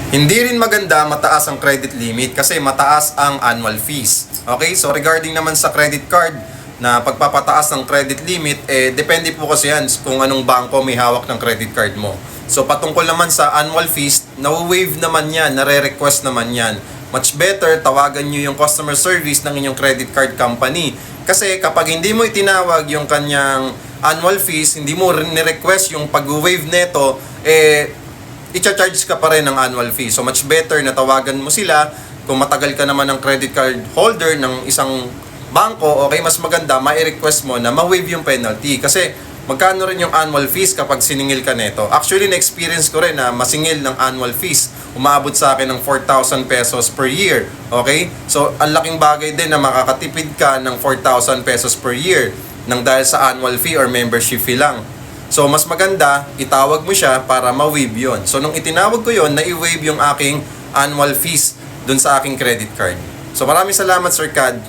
Hindi rin maganda mataas ang credit limit kasi mataas ang annual fees. Okay? So regarding naman sa credit card na pagpapataas ng credit limit, depende po kasi yan kung anong bangko may hawak ng credit card mo. So patungkol naman sa annual fees, na-waive naman yan, nare-request naman yan. Much better, tawagan nyo yung customer service ng inyong credit card company. Kasi kapag hindi mo itinawag yung kanyang annual fees, hindi mo ni-request yung pag-waive neto, i-charge ka pa rin ng annual fee. So much better na tawagan mo sila. Kung matagal ka naman ng credit card holder ng isang bangko, okay, mas maganda mai-request mo na ma-waive yung penalty. Kasi magkano rin yung annual fees kapag siningil ka neto? Actually, na-experience ko rin na masingil ng annual fees. Umaabot sa akin ng 4,000 pesos per year. Okay? So, ang laking bagay din na makakatipid ka ng 4,000 pesos per year nang dahil sa annual fee or membership fee lang. So, mas maganda, itawag mo siya para ma-waive yun. So, nung itinawag ko yun, na-waive yung aking annual fees dun sa aking credit card. So, maraming salamat, Sir Kad.